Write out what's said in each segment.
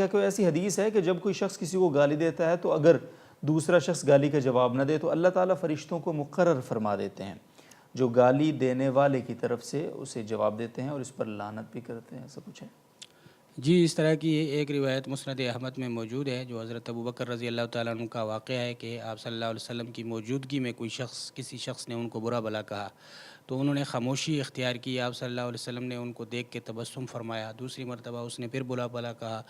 کیا کوئی ایسی حدیث ہے کہ جب کوئی شخص کسی کو گالی دیتا ہے تو اگر دوسرا شخص گالی کا جواب نہ دے تو اللہ تعالیٰ فرشتوں کو مقرر فرما دیتے ہیں جو گالی دینے والے کی طرف سے اسے جواب دیتے ہیں اور اس پر لعنت بھی کرتے ہیں؟ ایسا کچھ ہے؟ جی، اس طرح کی ایک روایت مسند احمد میں موجود ہے جو حضرت ابوبکر رضی اللہ تعالیٰ عنہ کا واقعہ ہے کہ آپ صلی اللہ علیہ وسلم کی موجودگی میں کسی شخص نے ان کو برا بھلا کہا تو انہوں نے خاموشی اختیار کی. آپ صلی اللہ علیہ وسلم نے ان کو دیکھ کے تبسم فرمایا. دوسری مرتبہ اس نے پھر برا بھلا کہا.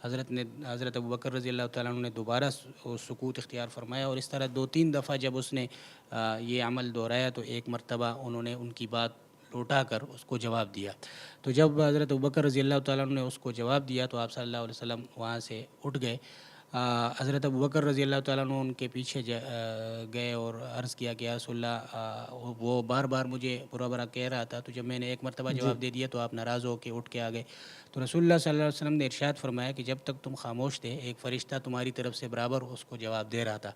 حضرت ابوبکر رضی اللہ تعالیٰ عنہ نے دوبارہ سکوت اختیار فرمایا اور اس طرح 2-3 دفعہ جب اس نے یہ عمل دہرایا تو ایک مرتبہ انہوں نے ان کی بات لوٹا کر اس کو جواب دیا. تو جب حضرت ابوبکر رضی اللہ تعالیٰ عنہ نے اس کو جواب دیا تو آپ صلی اللہ علیہ وسلم وہاں سے اٹھ گئے. حضرت ابوبکر رضی اللہ تعالیٰ عنہ ان کے پیچھے گئے اور عرض کیا کہ یا رسول اللہ وہ بار بار مجھے برا برا کہہ رہا تھا تو جب میں نے ایک مرتبہ جواب دے دیا تو آپ ناراض ہو کے اٹھ کے آ گئے. تو رسول اللہ صلی اللہ علیہ وسلم نے ارشاد فرمایا کہ جب تک تم خاموش تھے ایک فرشتہ تمہاری طرف سے برابر اس کو جواب دے رہا تھا،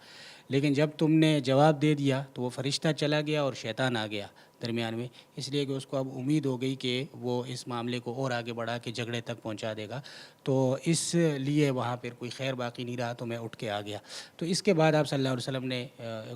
لیکن جب تم نے جواب دے دیا تو وہ فرشتہ چلا گیا اور شیطان آ گیا درمیان میں، اس لیے کہ اس کو اب امید ہو گئی کہ وہ اس معاملے کو اور آگے بڑھا کے جھگڑے تک پہنچا دے گا، تو اس لیے وہاں پھر کوئی خیر باقی نہیں رہا تو میں اٹھ کے آ گیا. تو اس کے بعد آپ صلی اللہ علیہ وسلم نے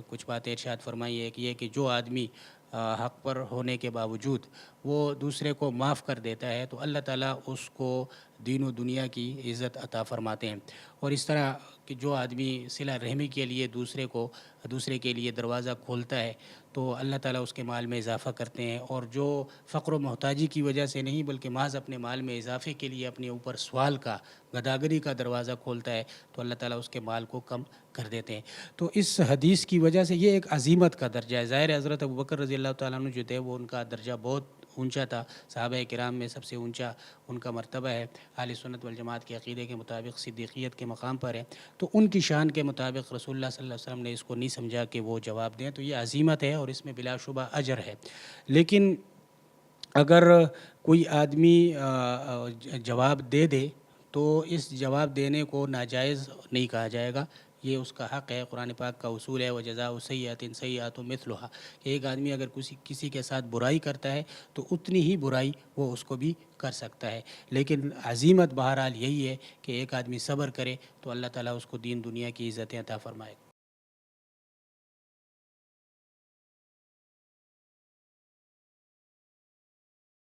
کچھ باتیں ارشاد فرمائی ہے کہ یہ کہ جو آدمی حق پر ہونے کے باوجود وہ دوسرے کو معاف کر دیتا ہے تو اللہ تعالیٰ اس کو دین و دنیا کی عزت عطا فرماتے ہیں. اور اس طرح کہ جو آدمی صلہ رحمی کے لیے دوسرے کے لیے دروازہ کھولتا ہے تو اللہ تعالیٰ اس کے مال میں اضافہ کرتے ہیں، اور جو فقر و محتاجی کی وجہ سے نہیں بلکہ محض اپنے مال میں اضافے کے لیے اپنے اوپر سوال کا گداگری کا دروازہ کھولتا ہے تو اللہ تعالیٰ اس کے مال کو کم کر دیتے ہیں. تو اس حدیث کی وجہ سے یہ ایک عظیمت کا درجہ ہے. ظاہر حضرت ابوبکر رضی اللہ تعالیٰ عنہ جو تھے وہ ان کا درجہ بہت اونچا تھا، صحابہ کرام میں سب سے اونچا ان کا مرتبہ ہے، اہل سنت والجماعت کے عقیدے کے مطابق صدیقیت کے مقام پر ہے. تو ان کی شان کے مطابق رسول اللہ صلی اللہ علیہ وسلم نے اس کو نہیں سمجھا کہ وہ جواب دیں، تو یہ عظیمت ہے اور اس میں بلا شبہ اجر ہے. لیکن اگر کوئی آدمی جواب دے دے تو اس جواب دینے کو ناجائز نہیں کہا جائے گا، یہ اس کا حق ہے. قرآن پاک کا اصول ہے وَجَزَاءُ سَیِّئَةٍ سَیِّئَةٌ مِثْلُهَا، کہ ایک آدمی اگر کسی کے ساتھ برائی کرتا ہے تو اتنی ہی برائی وہ اس کو بھی کر سکتا ہے. لیکن عظیمت بہرحال یہی ہے کہ ایک آدمی صبر کرے تو اللہ تعالیٰ اس کو دین دنیا کی عزتیں عطا فرمائے.